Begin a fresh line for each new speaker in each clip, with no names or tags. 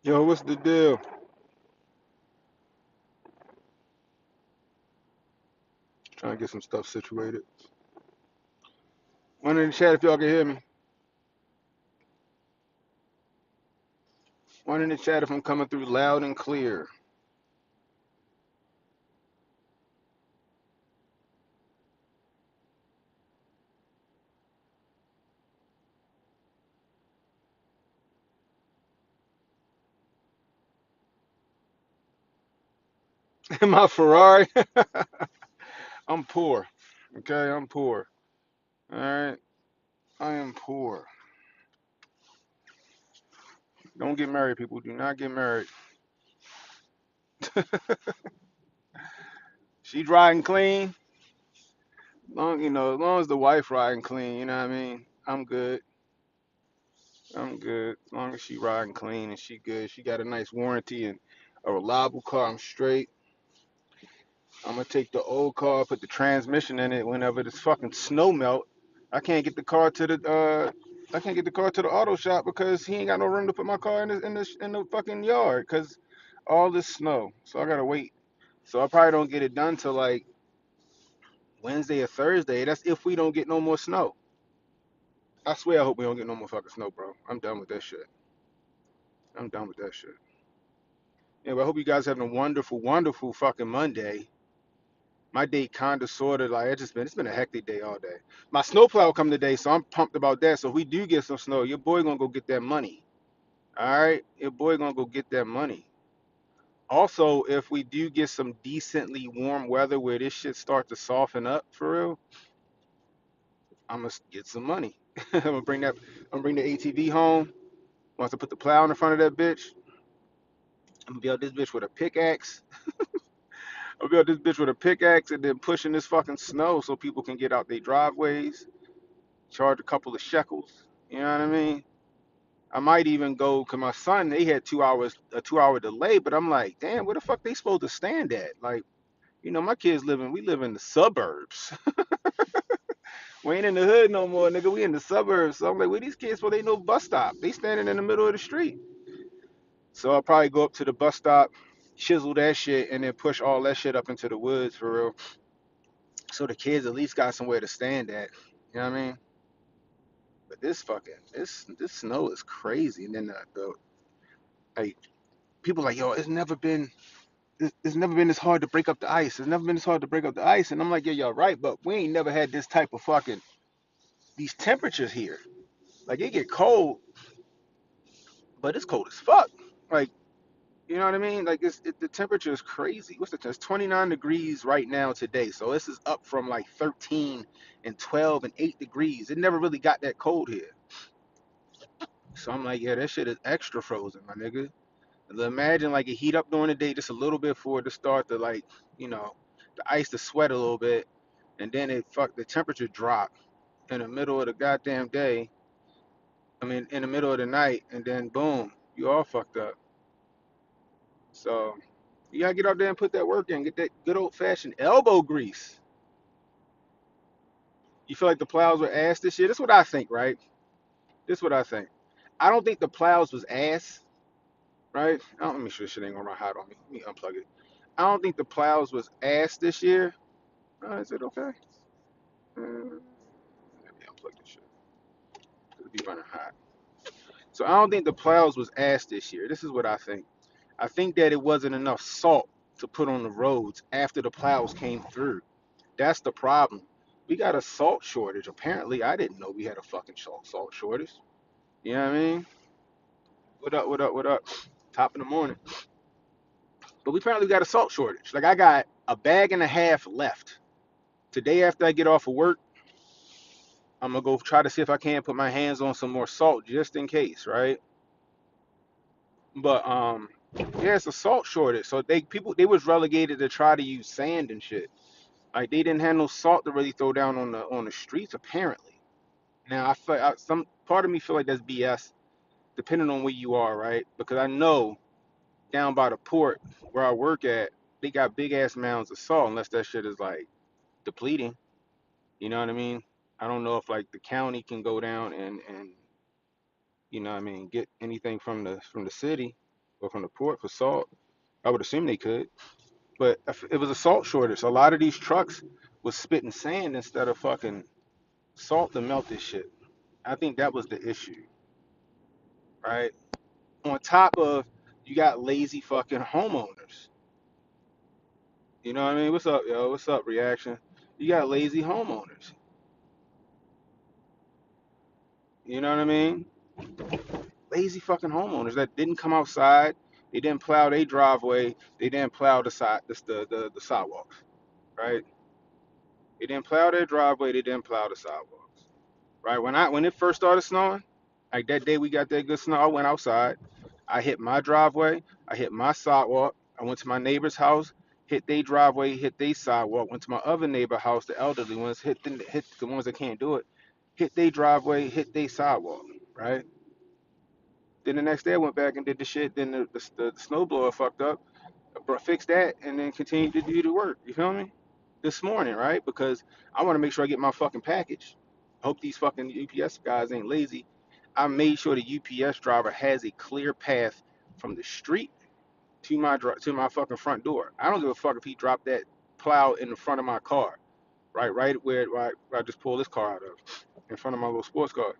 Yo, what's the deal? Trying to get some stuff situated. One in the chat if y'all can hear me. One in the chat if I'm coming through loud and clear. My Ferrari. I'm poor. Okay, I'm poor. All right, I am poor. Don't get married, people. Do not get married. She riding clean. As long as the wife riding clean, you know what I mean. I'm good. I'm good. As long as she riding clean and she good. She got a nice warranty and a reliable car. I'm straight. I'm gonna take the old car, put the transmission in it whenever this fucking snow melt. I can't get the car to the I can't get the car to the auto shop because he ain't got no room to put my car in the fucking yard because all this snow. So I gotta wait. So I probably don't get it done till like Wednesday or Thursday. That's if we don't get no more snow. I swear I hope we don't get no more fucking snow, bro. I'm done with that shit. I'm done with that shit. Yeah, but I hope you guys having a wonderful, wonderful fucking Monday. My day kinda sorta like it's been a hectic day all day. My snowplow come today, so I'm pumped about that. So if we do get some snow, your boy gonna go get that money. All right, your boy gonna go get that money. Also, if we do get some decently warm weather where this shit start to soften up for real, I'm gonna get some money. I'm gonna bring the ATV home. Once I put the plow in the front of that bitch, I'm gonna be out this bitch with a pickaxe. I'll be out this bitch with a pickaxe and then pushing this fucking snow so people can get out their driveways. Charge a couple of shekels. You know what I mean? I might even go, cause my son, they had 2 hours, a 2 hour delay, but I'm like, damn, where the fuck they supposed to stand at? Like, my kids we live in the suburbs. We ain't in the hood no more, nigga. We in the suburbs. So I'm like, where these kids, well, they no bus stop. They standing in the middle of the street. So I'll probably go up to the bus stop, chisel that shit, and then push all that shit up into the woods for real. So the kids at least got somewhere to stand at. You know what I mean? But this snow is crazy. And then like people like, yo, it's never been this hard to break up the ice. It's never been this hard to break up the ice. And I'm like, yeah, y'all right, but we ain't never had this type of fucking these temperatures here. Like it get cold, but it's cold as fuck. Like, you know what I mean? Like the temperature is crazy. What's the temperature? It's 29 degrees right now today. So this is up from like 13 and 12 and 8 degrees. It never really got that cold here. So I'm like, yeah, that shit is extra frozen, my nigga. Imagine like it heat up during the day just a little bit for it to start to like, you know, the ice to sweat a little bit, and then the temperature drop in the middle of the goddamn day. I mean, in the middle of the night, and then boom, you all fucked up. So you gotta get out there and put that work in, get that good old fashioned elbow grease. You feel like the plows were ass this year? That's what I think, right? This is what I think. I don't think the plows was ass, right? Let me make sure this shit ain't gonna run hot on me. Let me unplug it. I don't think the plows was ass this year. Is it okay? Let me unplug this shit. It'll be running hot. So I don't think the plows was ass this year. This is what I think. I think that it wasn't enough salt to put on the roads after the plows came through. That's the problem. We got a salt shortage. Apparently, I didn't know we had a fucking salt shortage. You know what I mean? What up, what up, what up? Top of the morning. But we apparently got a salt shortage. Like I got a bag and a half left. Today after I get off of work, I'm gonna go try to see if I can put my hands on some more salt just in case, right? But yeah, it's a salt shortage. So they was relegated to try to use sand and shit. Like they didn't have no salt to really throw down on the streets apparently. Now some part of me feel like that's BS, depending on where you are, right? Because I know down by the port where I work at, they got big ass mounds of salt unless that shit is like depleting. You know what I mean? I don't know if like the county can go down and you know what I mean get anything from the city. or from the port for salt. I would assume they could, but if it was a salt shortage. A lot of these trucks was spitting sand instead of fucking salt to melt this shit. I think that was the issue, right? On top of you got lazy fucking homeowners. You know what I mean? What's up, yo? What's up, reaction? You got lazy homeowners. You know what I mean? Lazy fucking homeowners that didn't come outside. They didn't plow their driveway. They didn't plow the sidewalks, right? They didn't plow their driveway. They didn't plow the sidewalks, right? When it first started snowing, like that day we got that good snow, I went outside. I hit my driveway. I hit my sidewalk. I went to my neighbor's house, hit their driveway, hit their sidewalk. Went to my other neighbor house, the elderly ones, hit the ones that can't do it, hit their driveway, hit their sidewalk, right? Then the next day I went back and did the shit. Then the snowblower fucked up, fixed that, and then continued to do the work. You feel me? This morning, right? Because I want to make sure I get my fucking package. I hope these fucking UPS guys ain't lazy. I made sure the UPS driver has a clear path from the street to my fucking front door. I don't give a fuck if he dropped that plow in the front of my car, right where I just pulled this car out of, in front of my little sports car.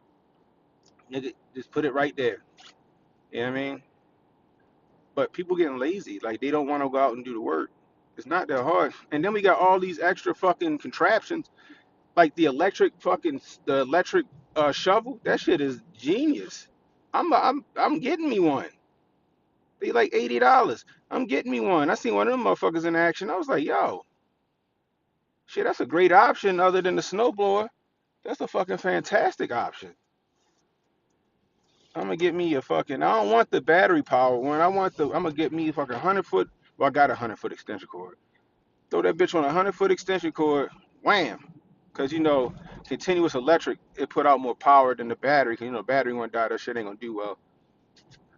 Nigga, just put it right there. You know what I mean? But people getting lazy, like they don't want to go out and do the work. It's not that hard. And then we got all these extra fucking contraptions, like the electric shovel. That shit is genius. I'm getting me one. They like $80. I'm getting me one. I seen one of them motherfuckers in action. I was like, yo, shit, that's a great option other than the snowblower. That's a fucking fantastic option. I'm gonna get me a fucking. I don't want the battery power one. I'm gonna get me a fucking 100 foot. Well, I got a 100 foot extension cord. Throw that bitch on a 100 foot extension cord. Wham. Cause continuous electric, it put out more power than the battery. Cause battery one die, that shit ain't gonna do well.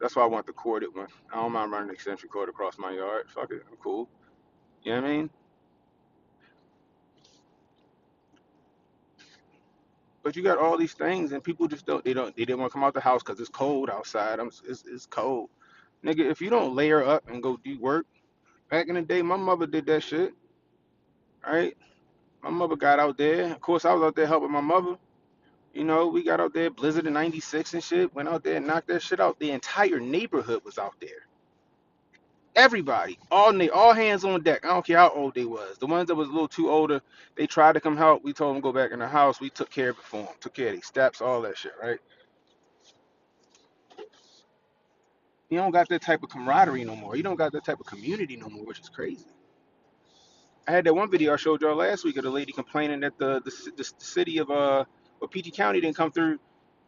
That's why I want the corded one. I don't mind running the extension cord across my yard. Fuck it, I'm cool. You know what I mean? But you got all these things, and people just don't. They didn't want to come out the house because it's cold outside. It's cold, nigga. If you don't layer up and go do work, back in the day, my mother did that shit, right? My mother got out there. Of course, I was out there helping my mother. We got out there, Blizzard in '96 and shit. Went out there and knocked that shit out. The entire neighborhood was out there. Everybody, all hands on deck. I don't care how old they was. The ones that was a little too older, they tried to come help. We told them to go back in the house. We took care of it for them. Took care of their steps, all that shit, right? You don't got that type of camaraderie no more. You don't got that type of community no more, which is crazy. I had that one video I showed y'all last week of the lady complaining that the city of or PG County didn't come through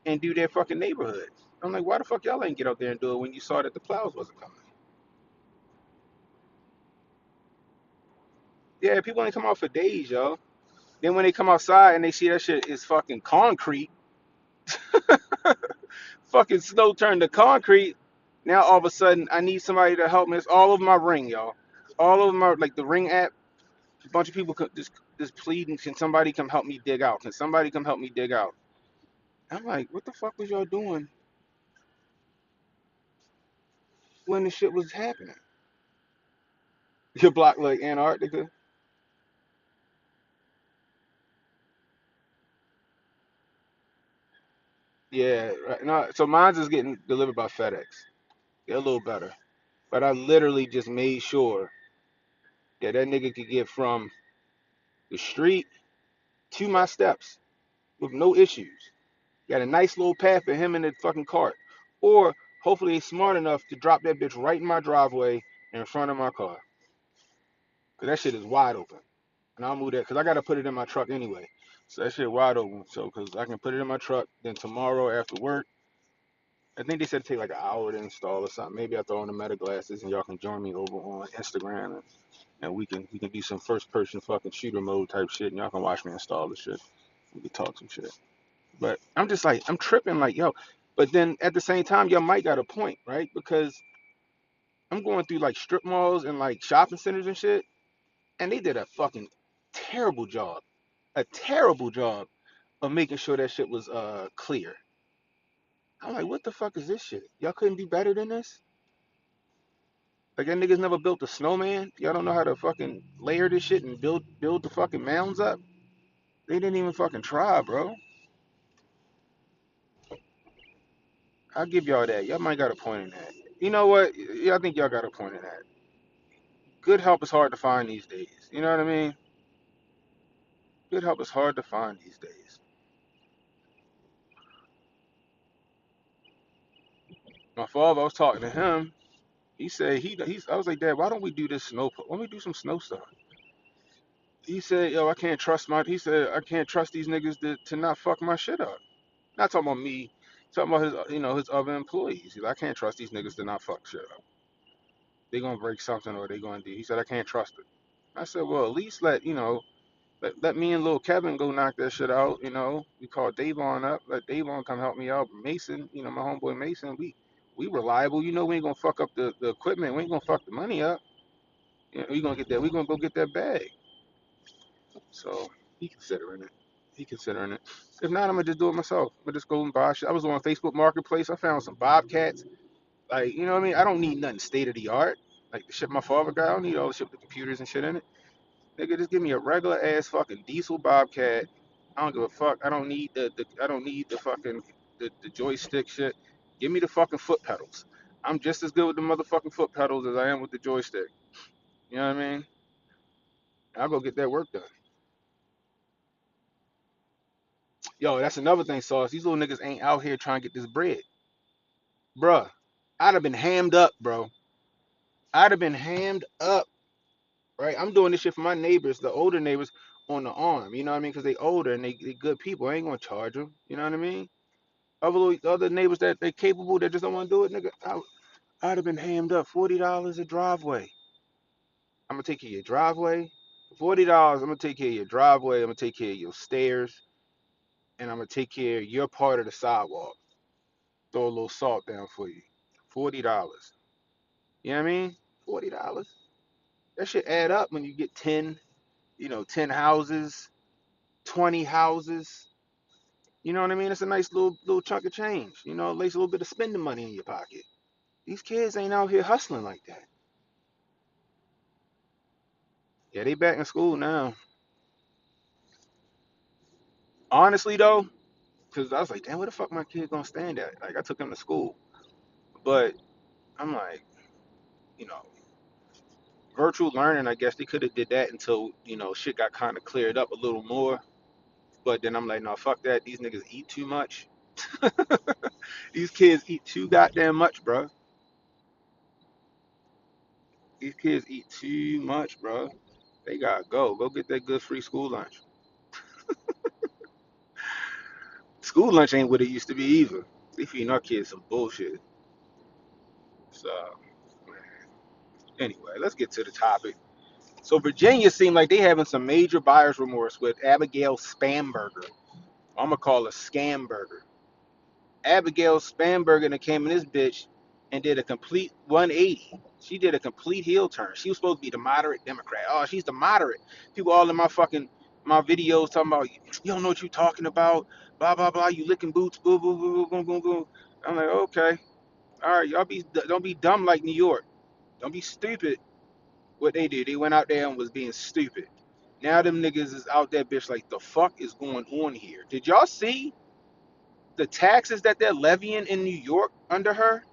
and do their fucking neighborhood. I'm like, why the fuck y'all ain't get out there and do it when you saw that the plows wasn't coming? Yeah, people ain't come out for days, y'all. Then when they come outside and they see that shit is fucking concrete, fucking snow turned to concrete. Now all of a sudden I need somebody to help me. It's all over my ring, y'all. All over my like the ring app. A bunch of people just pleading, can somebody come help me dig out? Can somebody come help me dig out? I'm like, what the fuck was y'all doing when the shit was happening? Your block like Antarctica? Yeah, right. No, so mine's is getting delivered by FedEx. They're a little better. But I literally just made sure that nigga could get from the street to my steps with no issues. Got a nice little path for him in the fucking cart. Or hopefully he's smart enough to drop that bitch right in my driveway in front of my car. Cause that shit is wide open. And I'll move that because I gotta put it in my truck anyway. So that shit wide open. So cause I can put it in my truck. Then tomorrow after work, I think they said it take like an hour to install or something. Maybe I throw on the meta glasses and y'all can join me over on Instagram and we can do some first person fucking shooter mode type shit and y'all can watch me install the shit. We can talk some shit. But I'm just like I'm tripping like yo. But then at the same time, y'all might got a point, right? Because I'm going through like strip malls and like shopping centers and shit, and they did a fucking terrible job. A terrible job of making sure that shit was clear. I'm like, what the fuck is this shit? Y'all couldn't do better than this? Like that niggas never built a snowman. Y'all don't know how to fucking layer this shit and build the fucking mounds up. They didn't even fucking try, bro. I'll give y'all that. Y'all might got a point in that. You know what? Yeah, I think y'all got a point in that. Good help is hard to find these days. You know what I mean? Good help is hard to find these days. My father, I was talking to him. He said he's. I was like, Dad, why don't we do this snow? Why don't we do some snow stuff? He said, Yo, I can't trust my. He said I can't trust these niggas to not fuck my shit up. Not talking about me. Talking about his, his other employees. He's like, I can't trust these niggas to not fuck shit up. They gonna break something or they gonna do. He said I can't trust it. I said, well, at least let me and little Kevin go knock that shit out. We call Davon up. Let Davon come help me out. Mason, my homeboy Mason, we reliable. We ain't gonna fuck up the equipment. We ain't gonna fuck the money up. We gonna get that. We gonna go get that bag. So he considering it. He considering it. If not, I'm gonna just do it myself. I'm gonna just go and buy shit. I was on Facebook Marketplace. I found some Bobcats. Like, you know what I mean? I don't need nothing state of the art. Like the shit my father got. I don't need all the shit with the computers and shit in it. Nigga, just give me a regular ass fucking diesel Bobcat. I don't give a fuck. I don't need I don't need the fucking the joystick shit. Give me the fucking foot pedals. I'm just as good with the motherfucking foot pedals as I am with the joystick. You know what I mean? I'll go get that work done. Yo, that's another thing, Sauce. These little niggas ain't out here trying to get this bread. Bruh, I'd have been hammed up, bro. I'd have been hammed up, right? I'm doing this shit for my neighbors, the older neighbors on the arm. You know what I mean? Because they older and they good people. I ain't gonna charge them. You know what I mean? Other neighbors that they capable that just don't want to do it, nigga. I'd have been hammed up. $40 a driveway. I'm gonna take care of your driveway. $40. I'm gonna take care of your driveway. I'm gonna take care of your stairs, and I'm gonna take care of your part of the sidewalk. Throw a little salt down for you. $40. You know what I mean? $40. That should add up when you get 10, 10 houses, 20 houses. You know what I mean? It's a nice little chunk of change. At least a little bit of spending money in your pocket. These kids ain't out here hustling like that. Yeah, they back in school now. Honestly though, because I was like, damn, where the fuck my kid gonna stand at? Like I took him to school. But I'm like, you know, virtual learning, I guess they could have did that until, shit got kind of cleared up a little more. But then I'm like, no, fuck that. These niggas eat too much. These kids eat too goddamn much, bro. These kids eat too much, bro. They gotta go. Go get that good free school lunch. School lunch ain't what it used to be either. They feeding our kids some bullshit. So, anyway, let's get to the topic. So Virginia seemed like they having some major buyer's remorse with Abigail Spamberger. I'm gonna call her Scamberger. Abigail Spamberger that came in this bitch and did a complete 180. She did a complete heel turn. She was supposed to be the moderate Democrat. Oh, she's the moderate. People all in my videos talking about you don't know what you're talking about. Blah blah blah. You licking boots. Boo boo boo boo boo boo. I'm like, okay, all right, y'all don't be dumb like New York. Don't be stupid. What they did, they went out there and was being stupid. Now them niggas is out there, bitch. Like the fuck is going on here? Did y'all see the taxes that they're levying in New York under her?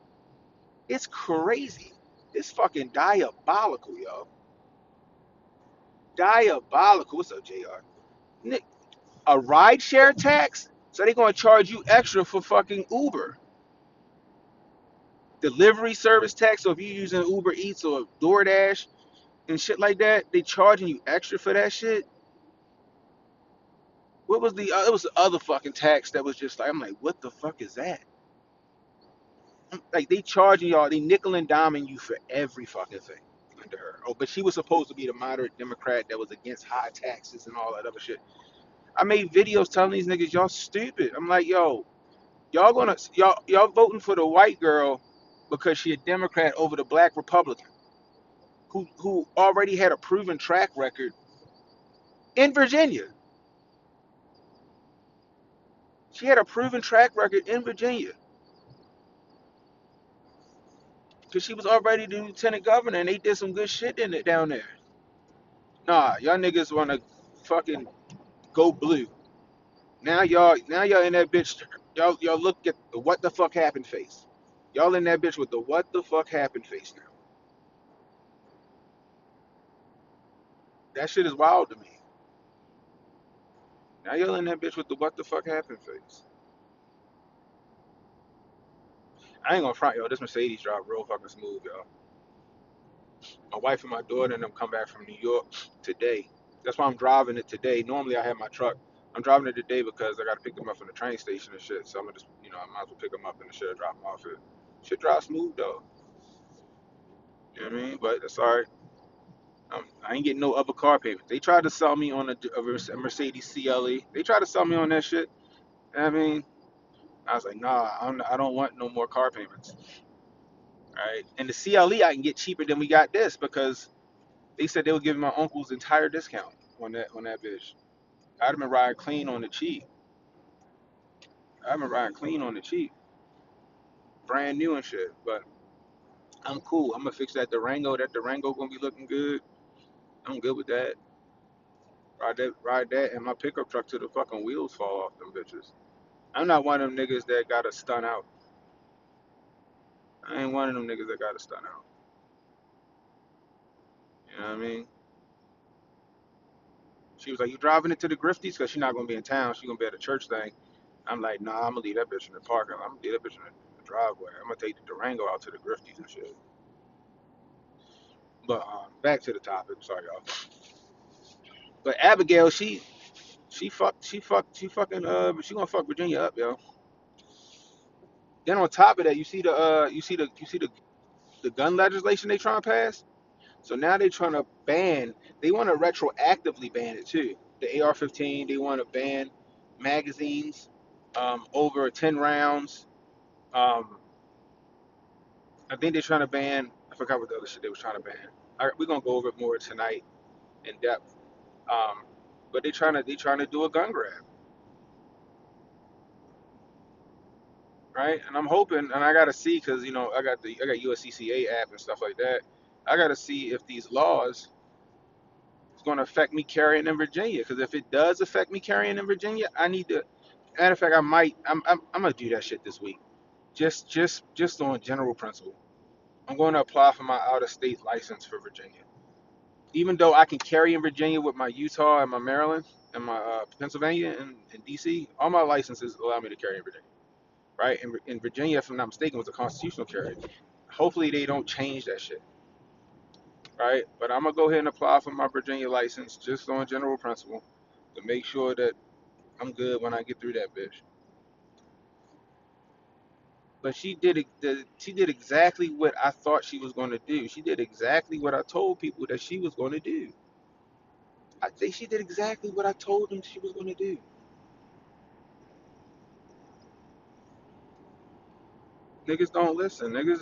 It's crazy. It's fucking diabolical, yo. Diabolical. What's up, JR? Nick, a rideshare tax? So they gonna charge you extra for fucking Uber. Delivery service tax. So if you're using Uber Eats or DoorDash and shit like that, they charging you extra for that shit. What was it was the other fucking tax that was just like, I'm like, what the fuck is that? Like they charging y'all, they nickel and diming you for every fucking thing under her. Oh, but she was supposed to be the moderate Democrat that was against high taxes and all that other shit. I made videos telling these niggas y'all stupid. I'm like, yo, y'all voting for the white girl because she a Democrat over the black Republican who already had a proven track record in Virginia. She had a proven track record in Virginia. Cause she was already the lieutenant governor and they did some good shit in it down there. Nah, y'all niggas wanna fucking go blue. Now y'all in that bitch. Y'all look at the what the fuck happened face. Y'all in that bitch with the what the fuck happened face now. That shit is wild to me. Now y'all in that bitch with the what the fuck happened face. I ain't gonna front y'all. This Mercedes drive real fucking smooth, y'all. My wife and my daughter and them come back from New York today. That's why I'm driving it today. Normally I have my truck. I'm driving it today because I gotta pick them up from the train station and shit. So I'm gonna just, I might as well pick them up and shit, drop them off here. Shit drive smooth though. You know what I mean? But that's alright. I ain't getting no other car payments. They tried to sell me on a Mercedes CLE. They tried to sell me on that shit. I mean, I was like, nah, I don't want no more car payments. All right. And the CLE I can get cheaper than we got this because they said they were giving my uncle's entire discount on that bitch. I'd have been riding clean on the cheap. I've been riding clean on the cheap, brand new and shit. But I'm cool. I'm gonna fix that Durango. That Durango gonna be looking good. I'm good with that. Ride that, and my pickup truck till the fucking wheels fall off them bitches. I'm not one of them niggas that gotta stun out. I ain't one of them niggas that gotta stun out. You know what I mean? She was like, "You driving it to the Grifties? Cause she's not gonna be in town. She gonna be at a church thing." I'm like, "Nah, I'm gonna leave that bitch in the parking lot. I'm gonna leave that bitch in the driveway. I'm gonna take the Durango out to the Grifties and shit." But back to the topic. Sorry, y'all. But Abigail, she gonna fuck Virginia up, yo. Then on top of that, you see the gun legislation they trying to pass. So now they're trying to ban. They want to retroactively ban it too. The AR-15. They want to ban magazines over 10 rounds. Um, I think they're trying to ban. I forgot what the other shit they was trying to ban. We're gonna go over it more tonight in depth. Um, but they trying to do a gun grab, right? And I'm hoping, and I gotta see because I got USCCA app and stuff like that. I gotta see if these laws is going to affect me carrying in Virginia. Because if it does affect me carrying in Virginia, I need to. Matter of fact, I might. I'm gonna do that shit this week. Just on general principle. I'm going to apply for my out of state license for Virginia. Even though I can carry in Virginia with my Utah and my Maryland and my Pennsylvania and DC, all my licenses allow me to carry in Virginia. Right? In Virginia, if I'm not mistaken, was a constitutional carry. Hopefully they don't change that shit. Right? But I'm gonna go ahead and apply for my Virginia license just on general principle to make sure that I'm good when I get through that bitch. But she did exactly what I thought she was going to do. She did exactly what I told people that she was going to do. I think she did exactly what I told them she was going to do. Niggas don't listen. Niggas,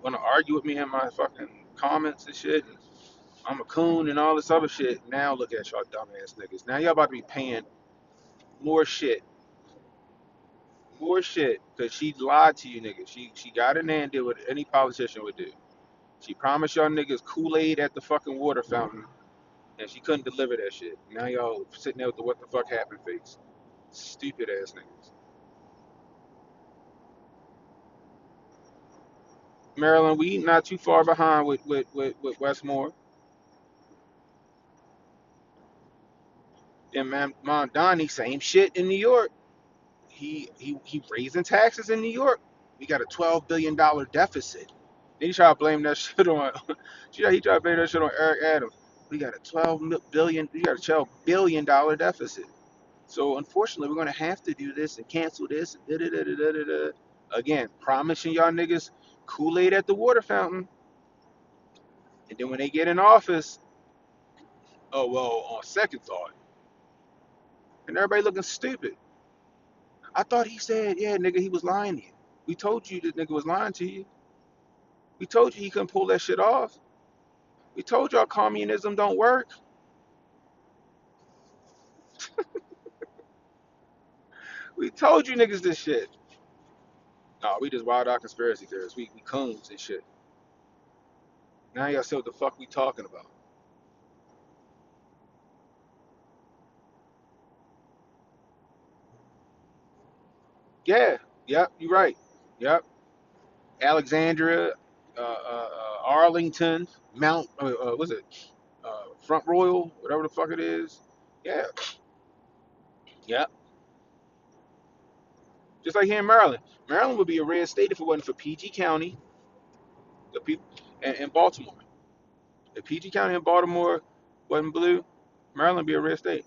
want to argue with me in my fucking comments and shit. And I'm a coon and all this other shit. Now look at y'all dumbass niggas. Now y'all about to be paying more shit. More shit. Because she lied to you niggas. She got in there and did what any politician would do. She promised y'all niggas Kool-Aid at the fucking water fountain, and she couldn't deliver that shit. Now y'all sitting there with the what the fuck happened face. Stupid ass niggas. Maryland, we not too far behind with Westmore. And man, Mondani, same shit in New York. He raising taxes in New York. We got a $12 billion deficit. Then he try to blame that shit on. He try to blame that shit on Eric Adams. We got a 12 billion. We got a $12 billion deficit. So unfortunately, we're gonna have to do this and cancel this and da da da da da da. Again, promising y'all niggas Kool-Aid at the water fountain, and then when they get in office, oh well, on second thought, and everybody looking stupid. I thought he said, yeah, nigga, he was lying to you. We told you that nigga was lying to you. We told you he couldn't pull that shit off. We told y'all communism don't work. We told you niggas this shit. Nah, we just wild out conspiracy theorists. We coons and shit. Now y'all see what the fuck we talking about. Yeah, yep, you're right. Yep. Alexandria, Arlington, Mount, what's it? Front Royal, whatever the fuck it is. Yeah, yep. Just like here in Maryland. Maryland would be a red state if it wasn't for PG County, the people, and Baltimore. If PG County and Baltimore wasn't blue, Maryland would be a red state.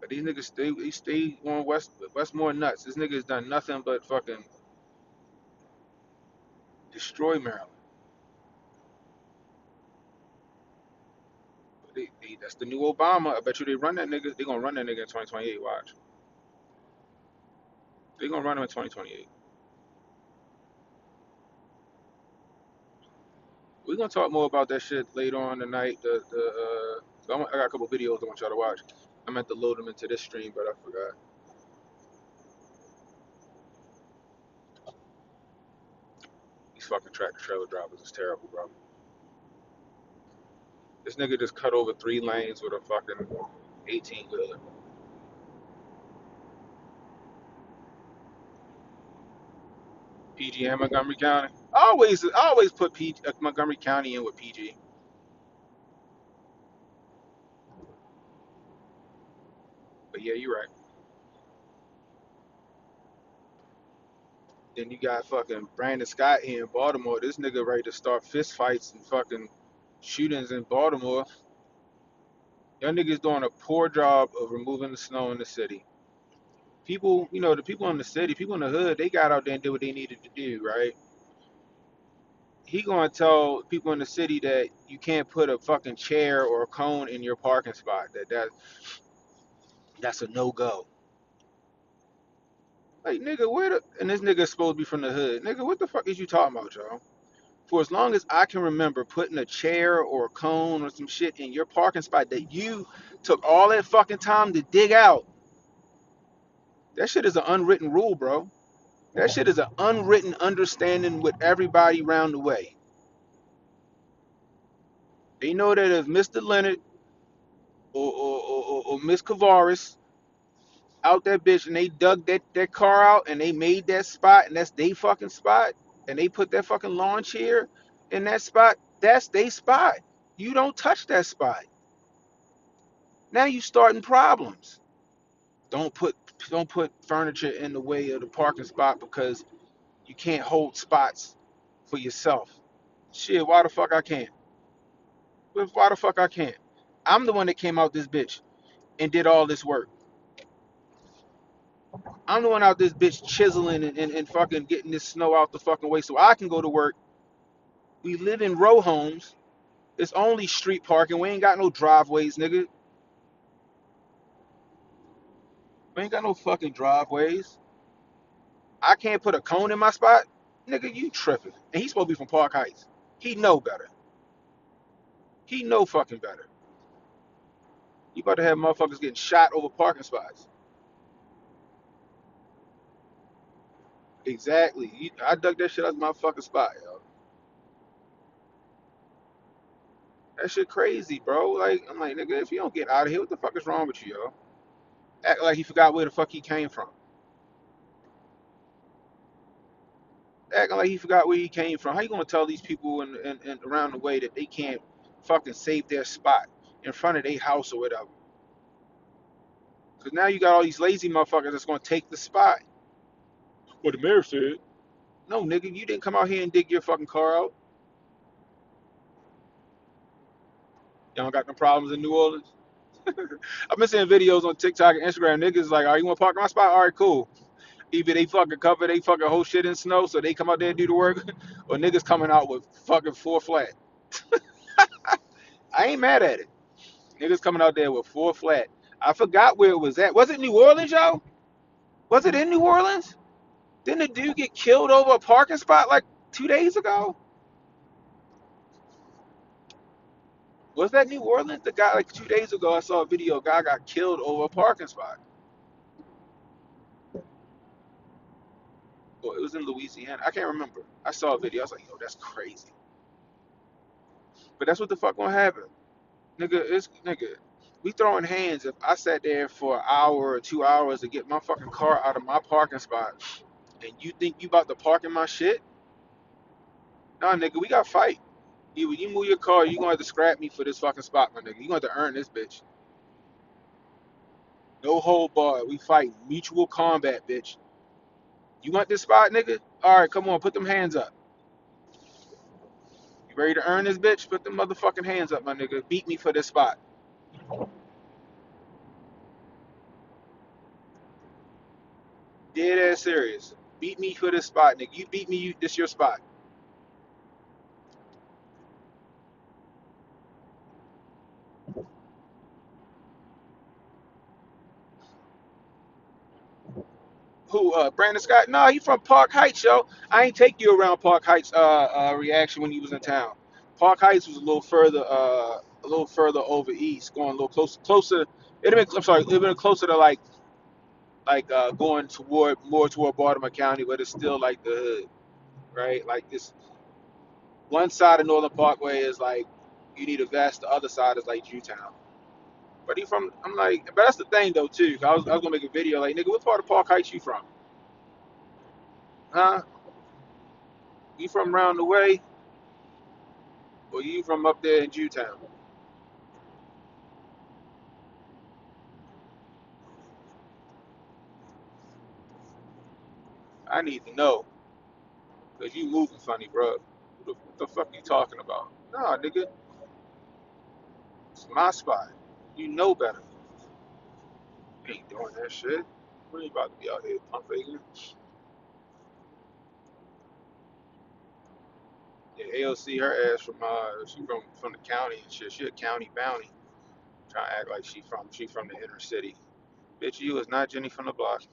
But these niggas stay on Westmore nuts. This nigga's done nothing but fucking destroy Maryland. That's the new Obama. I bet you they run that nigga. They gonna run that nigga in 2028. Watch. They gonna run him in 2028. We're gonna talk more about that shit later on tonight. I got a couple videos I want y'all to watch. I meant to load them into this stream, but I forgot. These fucking tractor trailer drivers is terrible, bro. This nigga just cut over 3 lanes with a fucking 18 wheeler. PG and Montgomery County. I always put Montgomery County in with PG. But yeah, you're right. Then you got fucking Brandon Scott here in Baltimore. This nigga ready to start fist fights and fucking shootings in Baltimore. Y'all niggas doing a poor job of removing the snow in the city. People, the people in the city, people in the hood, they got out there and did what they needed to do, right? He gonna tell people in the city that you can't put a fucking chair or a cone in your parking spot. That's a no go. Like nigga, and this nigga's supposed to be from the hood. Nigga, what the fuck is you talking about, y'all? For as long as I can remember putting a chair or a cone or some shit in your parking spot that you took all that fucking time to dig out, that shit is an unwritten rule, bro. That shit is an unwritten understanding with everybody around the way. They know that if Mr. Leonard or Miss Kavaris out that bitch and they dug that car out and they made that spot and that's they fucking spot and they put that fucking lawn chair in that spot, that's they spot. You don't touch that spot. Now you starting problems. Don't put don't put furniture in the way of the parking spot because you can't hold spots for yourself. Shit, why the fuck I can't? Why the fuck I can't? I'm the one that came out this bitch and did all this work. I'm the one out this bitch chiseling and fucking getting this snow out the fucking way so I can go to work. We live in row homes. It's only street parking. We ain't got no driveways, nigga. We ain't got no fucking driveways. I can't put a cone in my spot. Nigga, you tripping. And he's supposed to be from Park Heights. He know better. He know fucking better. You about to have motherfuckers getting shot over parking spots. Exactly. I dug that shit out of my fucking spot, yo. That shit crazy, bro. Like, I'm like, nigga, if you don't get out of here, what the fuck is wrong with you, yo? Act like he forgot where the fuck he came from. Acting like he forgot where he came from. How you gonna tell these people in around the way that they can't fucking save their spot in front of their house or whatever? Because now you got all these lazy motherfuckers that's gonna take the spot. What the mayor said. No, nigga, you didn't come out here and dig your fucking car out. Y'all got no problems in New Orleans. I've been seeing videos on TikTok and Instagram. Niggas like, all right, you want to park in my spot? All right, cool. Either they fucking cover they fucking whole shit in snow so they come out there and do the work, or niggas coming out with fucking four flat. I ain't mad at it. Niggas coming out there with four flat. I forgot where it was at. Was it New Orleans, y'all? Was it in New Orleans? Didn't the dude get killed over a parking spot like 2 days ago? Was that New Orleans? The guy like 2 days ago, I saw a video. A guy got killed over a parking spot. Or it was in Louisiana. I can't remember. I saw a video. I was like, yo, that's crazy. But that's what the fuck gonna happen, nigga. It's nigga. We throwing hands if I sat there for an hour or 2 hours to get my fucking car out of my parking spot, and you think you about to park in my shit? Nah, nigga, we got to fight. When you move your car, you gonna have to scrap me for this fucking spot, my nigga. You gonna have to earn this bitch. No hold bar. We fight mutual combat, bitch. You want this spot, nigga? All right, come on, put them hands up. You ready to earn this bitch? Put them motherfucking hands up, my nigga. Beat me for this spot. Dead ass serious. Beat me for this spot, nigga. You beat me, this your spot. Who? Brandon Scott? No, he from Park Heights, yo. I ain't take you around Park Heights. Reaction when you was in town. Park Heights was a little further over east, going a little closer. I'm sorry, it'd been closer to going toward more toward Baltimore County, but it's still like the hood, right? Like this, one side of Northern Parkway is like you need a vest, the other side is like Jewtown. But he from, I'm like, but that's the thing though too. I was gonna make a video like, nigga, what part of Park Heights you from? Huh? You from around the way, or you from up there in Jewtown? I need to know, cause you moving funny, bro. What the fuck you talking about? Nah, nigga, it's my spot. You know better. You ain't doing that shit. We ain't about to be out here pump faking. Yeah, AOC, her ass from she from the county and shit. She a county bounty. Trying to act like she from the inner city. Bitch, you is not Jenny from the block.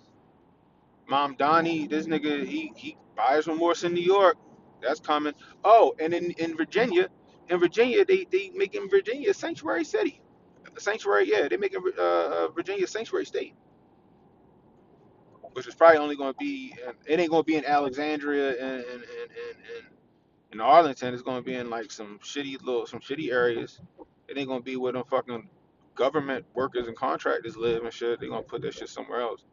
Mom Donnie, this nigga, he buys remorse in New York. That's coming. Oh, and in Virginia, they making Virginia a sanctuary city. A sanctuary, yeah, they making Virginia a sanctuary state, which is probably only going to be. It ain't going to be in Alexandria and in Arlington. It's going to be in like some shitty areas. It ain't going to be where them fucking government workers and contractors live and shit. They gonna put that shit somewhere else.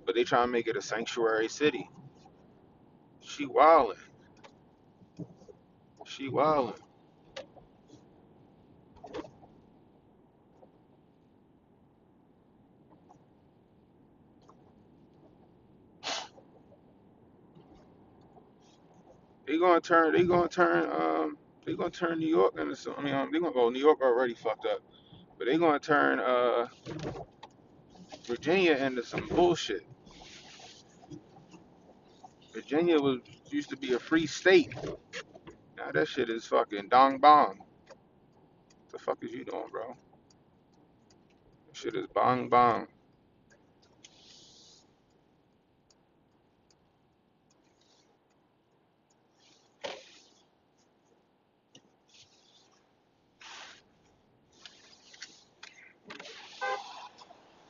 But they trying to make it a sanctuary city. She wildin'. She wildin'. They gonna turn. They gonna turn. They gonna turn New York into some. I mean, they gonna go. New York already fucked up, but they gonna turn Virginia into some bullshit. Virginia was used to be a free state. Now that shit is fucking dong bong. What the fuck is you doing, bro? That shit is bong bong.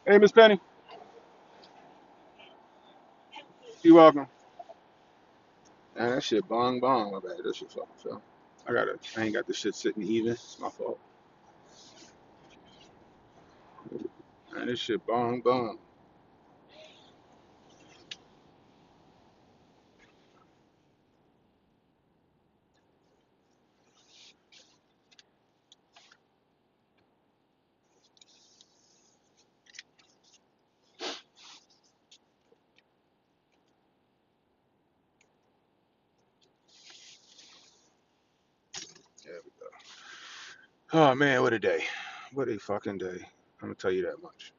Hey, Miss Penny. You welcome. Man, that shit bong bong. My bad. That shit fucking fell. I ain't got this shit sitting even. It's my fault. Man, this shit bong bong. There we go. Oh man, what a day. What a fucking day. I'm gonna tell you that much.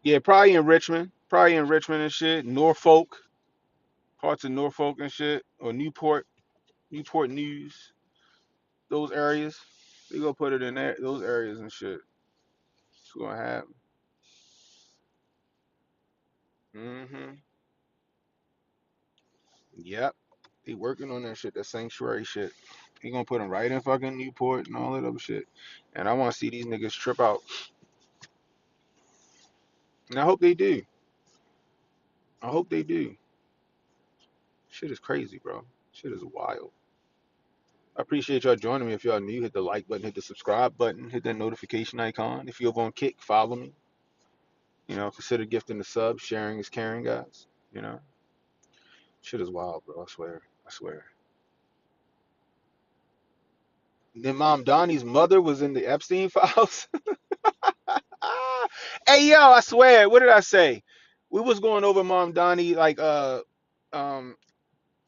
Yeah, probably in Richmond. Probably in Richmond and shit. Norfolk. Parts of Norfolk and shit. Or Newport. Newport News. Those areas. They gonna put it in there. Those areas and shit. It's gonna happen. Mm-hmm. Yep. They working on that shit. That sanctuary shit. He gonna put them right in fucking Newport and all that other shit. And I wanna see these niggas trip out. And I hope they do. I hope they do. Shit is crazy, bro. Shit is wild. I appreciate y'all joining me. If y'all new, hit the like button, hit the subscribe button, hit that notification icon. If you're over on Kick, follow me. You know, consider gifting the sub. Sharing is caring, guys. You know, shit is wild, bro. I swear. I swear. Then Mom Donnie's mother was in the Epstein files. Hey yo, I swear. What did I say? We was going over Mom Donnie like um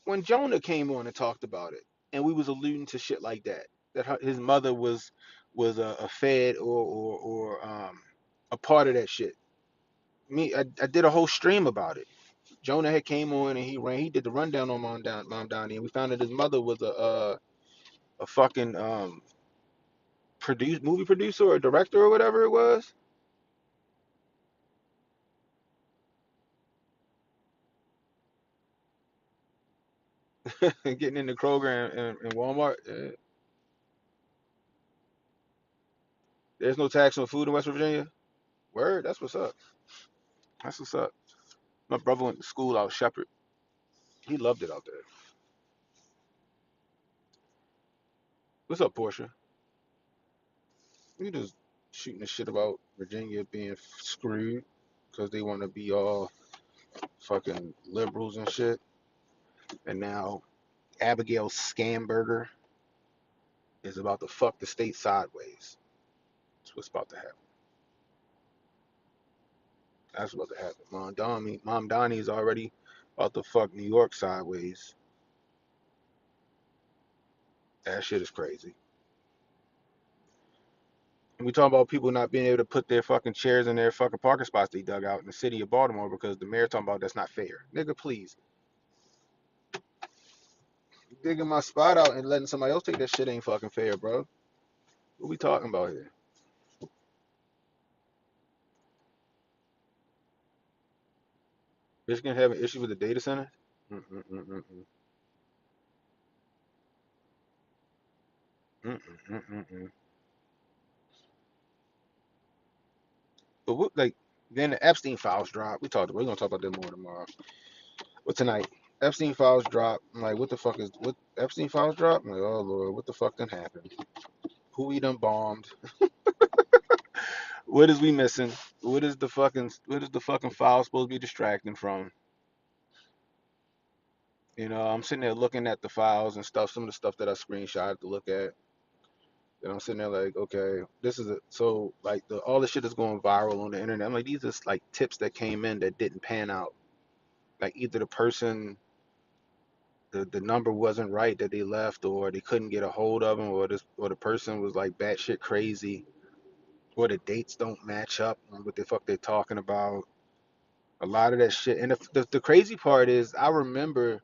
when Jonah came on and talked about it, and we was alluding to shit like that. That his mother was a fed or a part of that shit. I did a whole stream about it. Jonah had came on and he did the rundown on Mom Donnie, and we found that his mother was a fucking movie producer or director or whatever it was. Getting into Kroger and Walmart. There's no tax on food in West Virginia. Word, that's what's up. That's what's up. My brother went to school out Shepherd. He loved it out there. What's up, Portia? We just shooting the shit about Virginia being screwed because they want to be all fucking liberals and shit. And now Abigail Scamberger is about to fuck the state sideways. That's what's about to happen. That's what's about to happen. Mom Donnie is already about to fuck New York sideways. That shit is crazy. And we talking about people not being able to put their fucking chairs in their fucking parking spots they dug out in the city of Baltimore because the mayor talking about that's not fair. Nigga, please. Digging my spot out and letting somebody else take that shit ain't fucking fair, bro. What we talking about here? Michigan having issue with the data center? Mm-mm-mm-mm-mm. Mm-mm-mm-mm-mm. But what, like, then the Epstein files drop. We're gonna talk about that more tomorrow. But tonight, Epstein files drop. I'm like, what the fuck is what Epstein files drop? I'm like, oh Lord, what the fuck done happened? Who we done bombed? What is we missing? What is the fucking file supposed to be distracting from? You know, I'm sitting there looking at the files and stuff, some of the stuff that I screenshotted to look at. And I'm sitting there like, okay, this is so like all the shit that's going viral on the internet. I'm like, these are like tips that came in that didn't pan out. Like either the person, the number wasn't right that they left, or they couldn't get a hold of them, or the person was like batshit crazy, or the dates don't match up on what the fuck they're talking about. A lot of that shit. And the crazy part is, I remember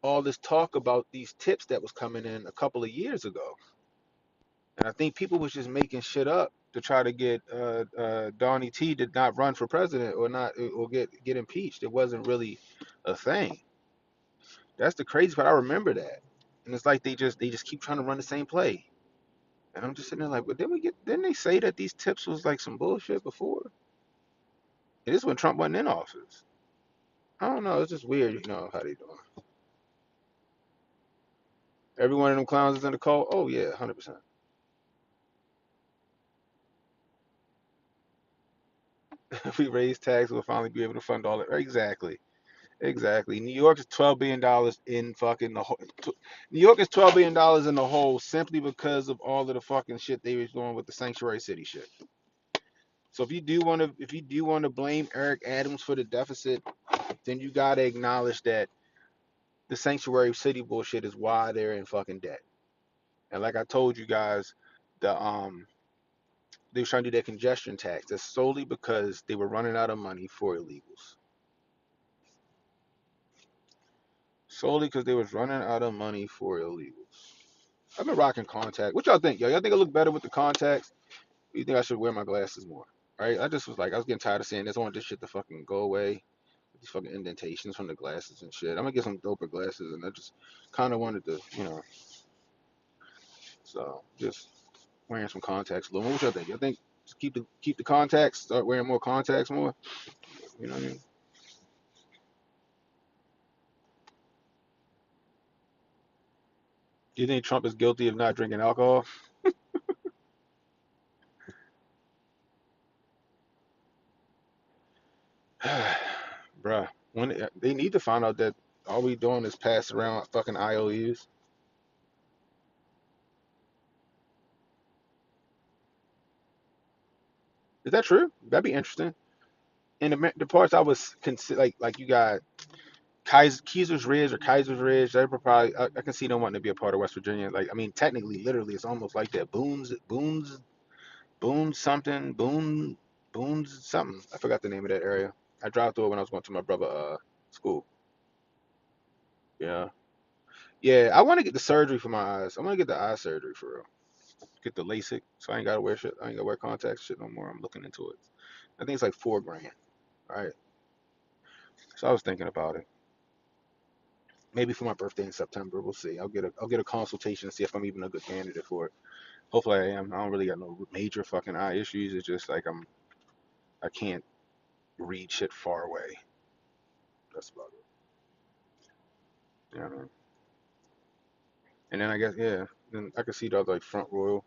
all this talk about these tips that was coming in a couple of years ago. And I think people was just making shit up to try to get Donnie T to not run for president or not or get impeached. It wasn't really a thing. That's the crazy part. I remember that, and it's like they just keep trying to run the same play. And I'm just sitting there like, but didn't they say that these tips was like some bullshit before? It is when Trump wasn't in office. I don't know. It's just weird, how they doing. Every one of them clowns is in the cult. Oh yeah, 100%. If we raise taxes, we'll finally be able to fund all it. Exactly. Exactly. New York is $12 billion in fucking the whole. New York is $12 billion in the hole simply because of all of the fucking shit they was doing with the sanctuary city shit. So if you do want to blame Eric Adams for the deficit, then you gotta acknowledge that the sanctuary city bullshit is why they're in fucking debt. And like I told you guys, the they were trying to do that congestion tax. That's solely because they were running out of money for illegals. Solely because they was running out of money for illegals. I've been rocking contacts. What y'all think? Y'all think I look better with the contacts? Or you think I should wear my glasses more? Right? I was getting tired of seeing this. I want this shit to fucking go away. These fucking indentations from the glasses and shit. I'm gonna get some doper glasses, and I just kind of wanted to, so just wearing some contacts a little more. What y'all think? Y'all think Just keep the contacts. Start wearing more contacts more. You know what I mean? Do you think Trump is guilty of not drinking alcohol? Bruh, when they need to find out that all we doing is pass around fucking IOUs. Is that true? That'd be interesting. And the parts I was consider like you got Kaiser's Ridge or Kaiser's Ridge. They probably I can see them wanting to be a part of West Virginia. Like I mean, technically, literally, it's almost like that. Boone's something, Boone's something. I forgot the name of that area. I drove through it when I was going to my brother school. Yeah, yeah. I want to get the surgery for my eyes. I want to get the eye surgery for real. Get the LASIK, so I ain't gotta wear shit. I ain't gotta wear contacts shit no more. I'm looking into it. I think it's like 4 grand. Right. So I was thinking about it. Maybe for my birthday in September. We'll see. I'll get a consultation and see if I'm even a good candidate for it. Hopefully I am. I don't really got no major fucking eye issues. It's just like I can't read shit far away. That's about it. You know what I mean? And then I guess yeah. Then I can see the other like front royal.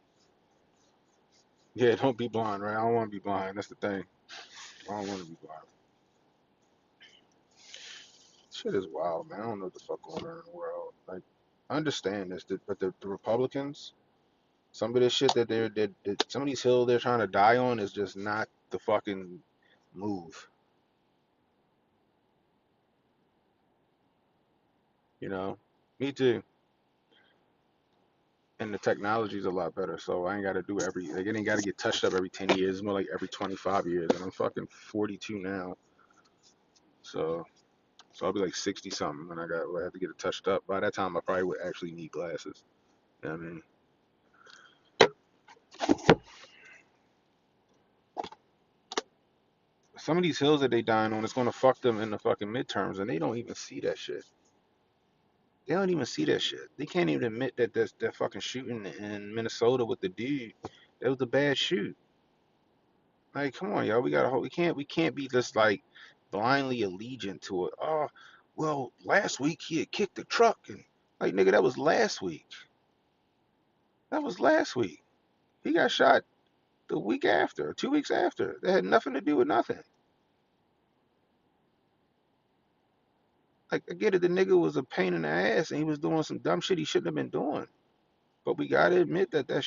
Yeah, don't be blind, right? I don't want to be blind. That's the thing. I don't want to be blind. Shit is wild, man. I don't know what the fuck going on in the world. Like, I understand this, but the Republicans, some of this shit that some of these hills they're trying to die on is just not the fucking move. You know, me too. And the technology's a lot better, so I ain't got to do like it ain't got to get touched up every 10 years. It's more like every 25 years, and I'm fucking 42 now, so I'll be like 60 something when I have to get it touched up. By that time, I probably would actually need glasses. You know what I mean? Some of these hills that they dying on, it's gonna fuck them in the fucking midterms, and they don't even see that shit. They don't even see that shit. They can't even admit that that fucking shooting in Minnesota with the dude, that was a bad shoot. Like, come on, y'all, we can't be just like blindly allegiant to it. Oh, well, last week he had kicked the truck, and like, nigga, that was last week. That was last week. He got shot the week after, 2 weeks after. That had nothing to do with nothing. Like, I get it, the nigga was a pain in the ass and he was doing some dumb shit he shouldn't have been doing. But we gotta admit that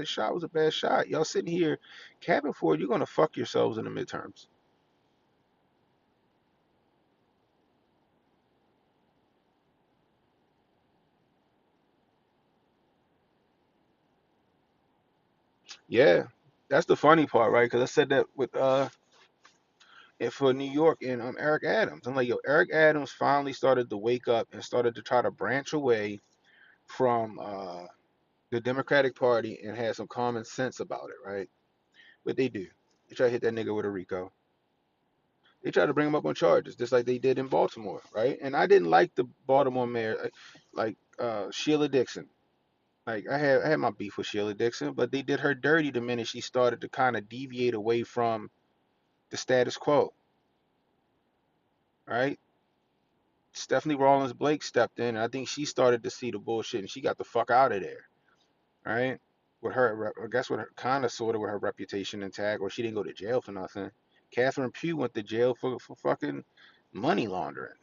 shot was a bad shot. Y'all sitting here capping for it, you're gonna fuck yourselves in the midterms. Yeah, that's the funny part, right? Because I said that with for New York and Eric Adams. I'm like, yo, Eric Adams finally started to wake up and started to try to branch away from the Democratic Party and had some common sense about it, right? What they do, they try to hit that nigga with a RICO. They tried to bring him up on charges, just like they did in Baltimore, right? And I didn't like the Baltimore mayor, like Sheila Dixon. Like I had my beef with Sheila Dixon, but they did her dirty the minute she started to kind of deviate away from the status quo, right? Stephanie Rawlins Blake stepped in, and I think she started to see the bullshit, and she got the fuck out of there, right? With her, I guess with her kind of sort of with her reputation intact, or she didn't go to jail for nothing. Catherine Pugh went to jail for fucking money laundering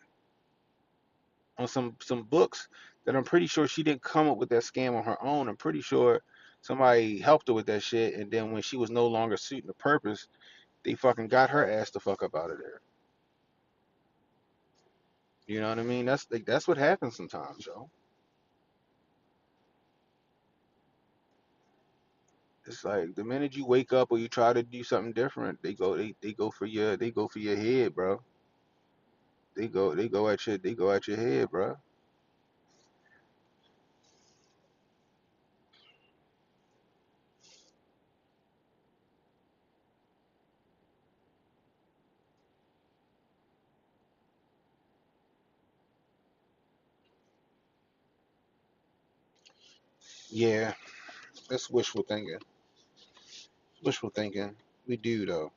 on some books that I'm pretty sure she didn't come up with that scam on her own. I'm pretty sure somebody helped her with that shit, and then when she was no longer suiting the purpose, they fucking got her ass the fuck up out of there. You know what I mean? That's like that's what happens sometimes, yo. It's like the minute you wake up or you try to do something different, they go for your head, bro. They go at your head, bro. Yeah, that's wishful thinking. Wishful thinking. We do though.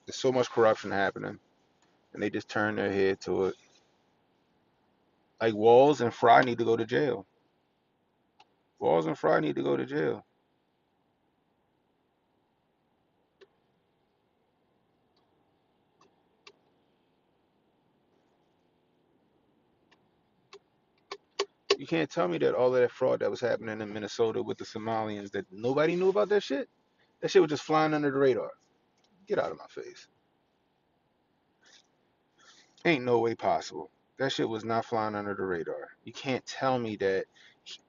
There's so much corruption happening, and they just turn their head to it. Like Walls and Fry need to go to jail. Walls and Fry need to go to jail. You can't tell me that all of that fraud that was happening in Minnesota with the Somalians that nobody knew about that shit. That shit was just flying under the radar. Get out of my face. Ain't no way possible. That shit was not flying under the radar. You can't tell me that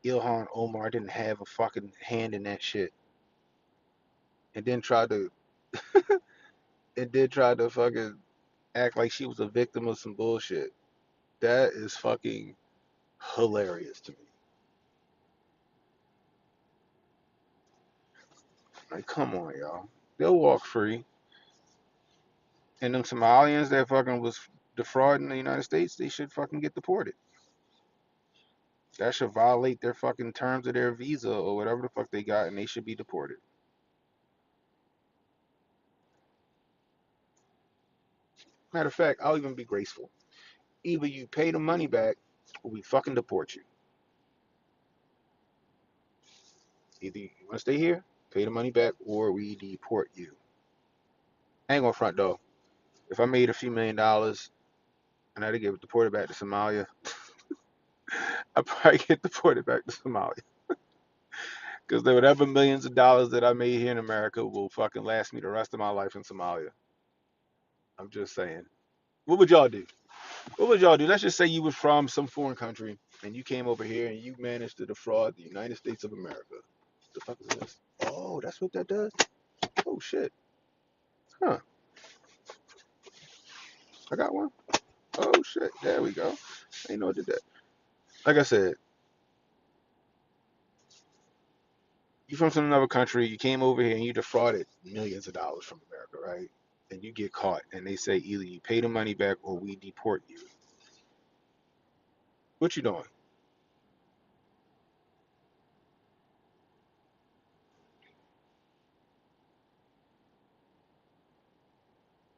Ilhan Omar didn't have a fucking hand in that shit and then tried to fucking act like she was a victim of some bullshit. That is fucking hilarious to me. Like, come on, y'all. They'll walk free. And them Somalians that fucking was defrauding the United States, they should fucking get deported. That should violate their fucking terms of their visa or whatever the fuck they got, and they should be deported. Matter of fact, I'll even be graceful. Either you pay the money back or we fucking deport you. Either you want to stay here, pay the money back, or we deport you. I ain't gonna front though. If I made a few $1,000,000 and I had to get deported back to Somalia, I'd probably get deported back to Somalia. Because whatever millions of dollars that I made here in America will fucking last me the rest of my life in Somalia. I'm just saying. What would y'all do? What would y'all do? Let's just say you was from some foreign country and you came over here and you managed to defraud the United States of America. What the fuck is this? Oh, that's what that does? Oh shit. Huh. I got one. Oh shit. There we go. I ain't know it did that. Like I said, you from some another country, you came over here and you defrauded millions of dollars from America, right? And you get caught and they say either you pay the money back or we deport you. What you doing?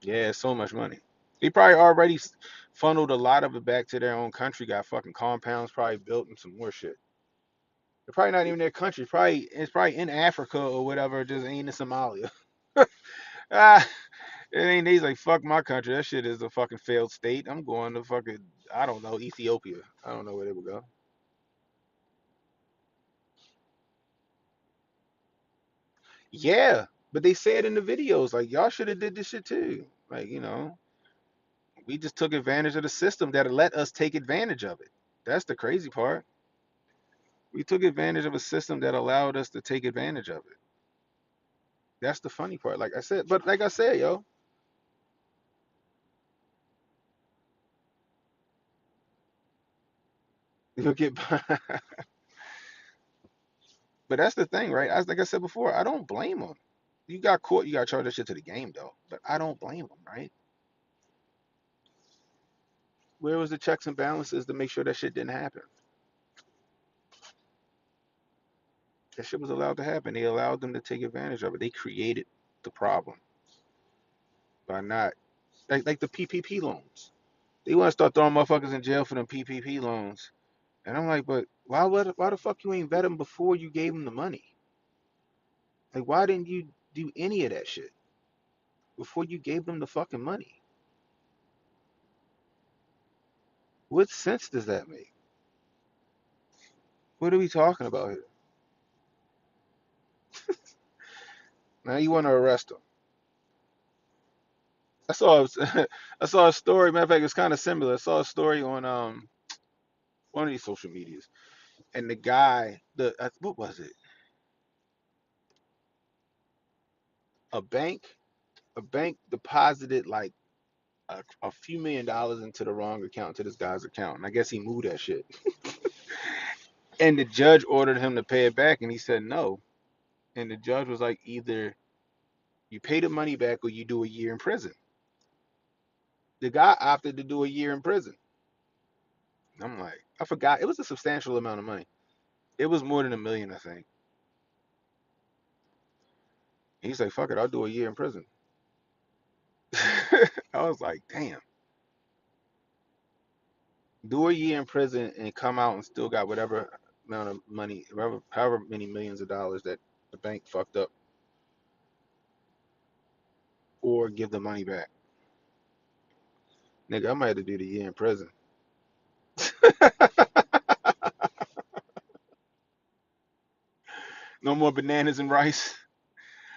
Yeah, so much money. They probably already funneled a lot of it back to their own country, got fucking compounds probably built and some more shit. They're probably not even their country. It's probably in Africa or whatever, just ain't in Somalia. Ah, it ain't he's like fuck my country. That shit is a fucking failed state. I'm going to fucking I don't know, Ethiopia. I don't know where they would go. Yeah, but they said in the videos like y'all should have did this shit too. Like, we just took advantage of the system that let us take advantage of it. That's the crazy part. We took advantage of a system that allowed us to take advantage of it. That's the funny part. Like I said, but like I said, yo, you'll get. But that's the thing, right? As like I said before, I don't blame them. You got caught, you got to charge that shit to the game, though. But I don't blame them, right? Where was the checks and balances to make sure that shit didn't happen? That shit was allowed to happen. They allowed them to take advantage of it. They created the problem by not like the PPP loans. They want to start throwing motherfuckers in jail for them PPP loans, and I'm like, but why the fuck you ain't vet them before you gave them the money? Like, why didn't you do any of that shit before you gave them the fucking money? What sense does that make? What are we talking about here? Now you want to arrest them. I saw I saw a story. Matter of fact, it's kind of similar. I saw a story on one of these social medias, and the guy, what was it? A bank, a bank deposited like a few $1,000,000 into the wrong account to this guy's account, and I guess he moved that shit. And the judge ordered him to pay it back, and he said no. And the judge was like, either you pay the money back or you do a year in prison. The guy opted to do a year in prison. I'm like, I forgot. It was a substantial amount of money. It was more than 1,000,000, I think. He's like, fuck it, I'll do a year in prison. I was like, damn, do a year in prison and come out and still got whatever amount of money, however many millions of dollars that the bank fucked up, or give the money back. Nigga, I might have to do the year in prison. No more bananas and rice.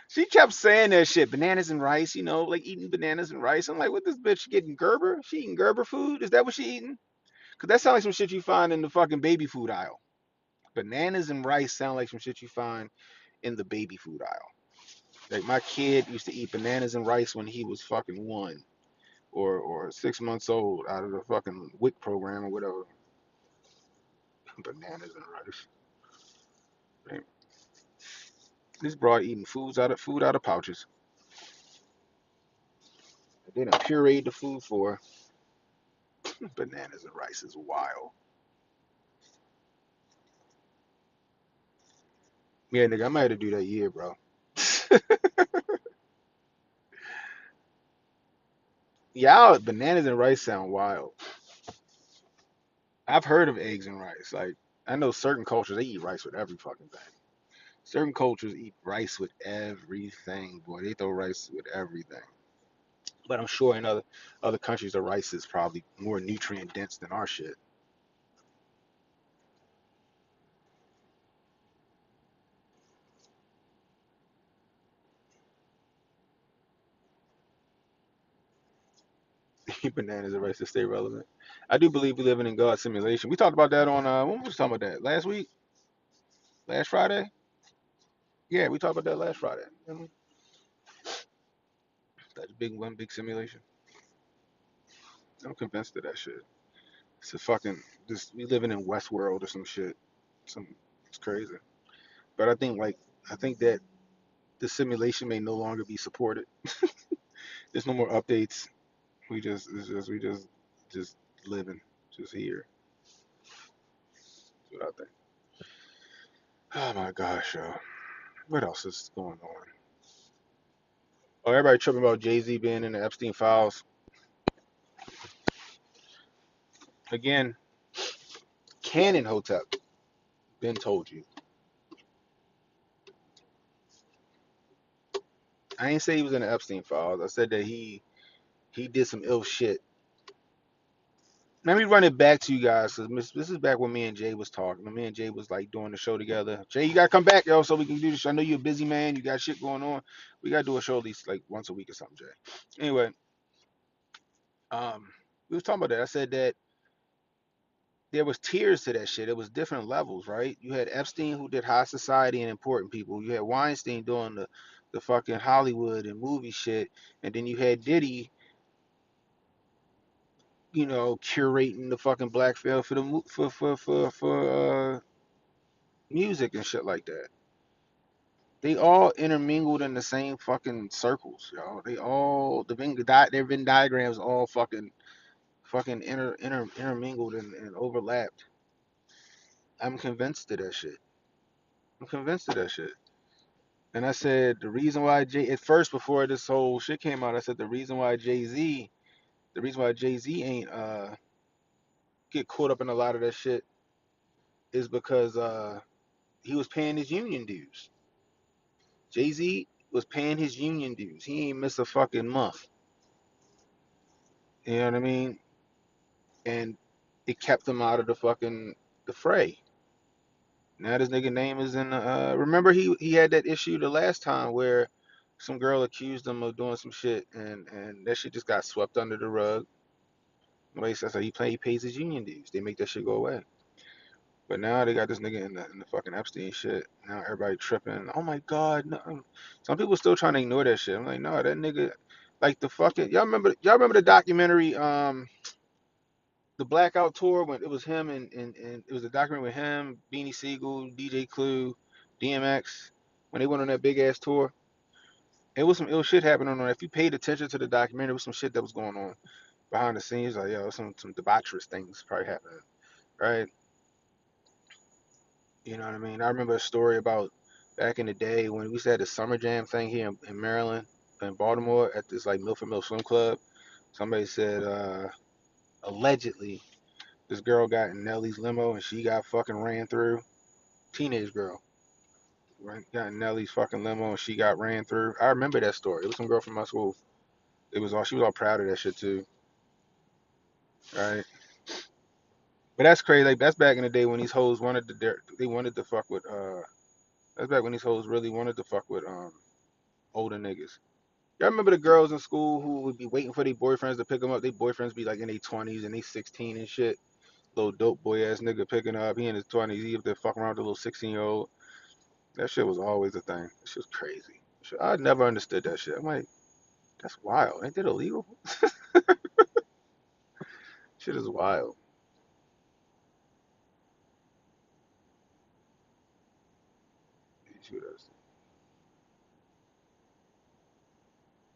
She kept saying that shit, bananas and rice, like eating bananas and rice. I'm like, what this bitch getting Gerber? She eating Gerber food? Is that what she eating? Cause that sounds like some shit you find in the fucking baby food aisle. Bananas and rice sound like some shit you find in the baby food aisle. Like my kid used to eat bananas and rice when he was fucking 1 or 6 months old out of the fucking WIC program or whatever. Bananas and rice. Man, this broad eating food out of pouches. They done pureed the food for her. Bananas and rice is wild. Yeah, nigga, I might have to do that year, bro. Y'all, bananas and rice sound wild. I've heard of eggs and rice. Like, I know certain cultures, they eat rice with every fucking thing. Certain cultures eat rice with everything, boy. They throw rice with everything. But I'm sure in other countries, the rice is probably more nutrient dense than our shit. Eat bananas and rice to stay relevant. I do believe we living in God's simulation. We talked about that on when was we talking about that? Last week? Last Friday? Yeah, we talked about that last Friday. That's big one big simulation. I'm convinced of that shit. It's a fucking just we living in Westworld or some shit. Some it's crazy. But I think that the simulation may no longer be supported. There's no more updates. We just living, just here. That's what I think. Oh my gosh, yo. What else is going on? Oh, everybody tripping about Jay-Z being in the Epstein files. Again, Cannon Hotep. Ben told you. I ain't say he was in the Epstein files. I said that he did some ill shit. Let me run it back to you guys. This is back when me and Jay was talking. When me and Jay was like doing the show together. Jay, you gotta come back, yo, so we can do this. I know you're a busy man. You got shit going on. We gotta do a show at least like once a week or something, Jay. Anyway, um, we was talking about that. I said that there was tiers to that shit. It was different levels, right? You had Epstein who did high society and important people. You had Weinstein doing the fucking Hollywood and movie shit, and then you had Diddy, curating the fucking black film for the music and shit like that. They all intermingled in the same fucking circles, yo. They all their Venn diagrams all fucking intermingled and overlapped. I'm convinced of that shit. I'm convinced of that shit. And I said the reason why at first before this whole shit came out, I said the reason why Jay Z ain't get caught up in a lot of that shit is because he was paying his union dues. Jay Z was paying his union dues. He ain't miss a fucking month. You know what I mean? And it kept him out of the fray. Now this nigga name is in the. Remember he had that issue the last time where some girl accused him of doing some shit and that shit just got swept under the rug. Like I said, he pays his union dues. They make that shit go away. But now they got this nigga in the fucking Epstein shit. Now everybody tripping. Oh my god, no. Some people still trying to ignore that shit. I'm like, no, that nigga, like the fucking y'all remember the documentary the Blackout tour when it was him and it was a documentary with him, Beanie Siegel, DJ Clue, DMX when they went on that big ass tour. It was some ill shit happening on there. If you paid attention to the documentary, there was some shit that was going on behind the scenes. Like yo, some debaucherous things probably happening, right? You know what I mean? I remember a story about Back in the day when we used to have the summer jam thing here in Maryland, in Baltimore, at this like Milford Mill Swim Club, somebody said allegedly this girl got in Nelly's limo and she got fucking ran through. Teenage girl. Right? Got in Nelly's fucking limo and she got ran through. I remember that story. It was some girl from my school. It was all she was all proud of that shit too. Right? But that's crazy. Like that's back in the day when these hoes wanted to they wanted to fuck with that's back when these hoes really wanted to fuck with older niggas. Y'all remember the girls in school who would be waiting for their boyfriends to pick them up? Their boyfriends be like in their 20s and they 16 and shit. Little dope boy ass nigga picking her up. He in his 20s. He up there fucking around with a little 16-year-old. That shit was always a thing. That shit was crazy. I never understood that shit. I'm like, that's wild. Ain't that illegal? Shit is wild.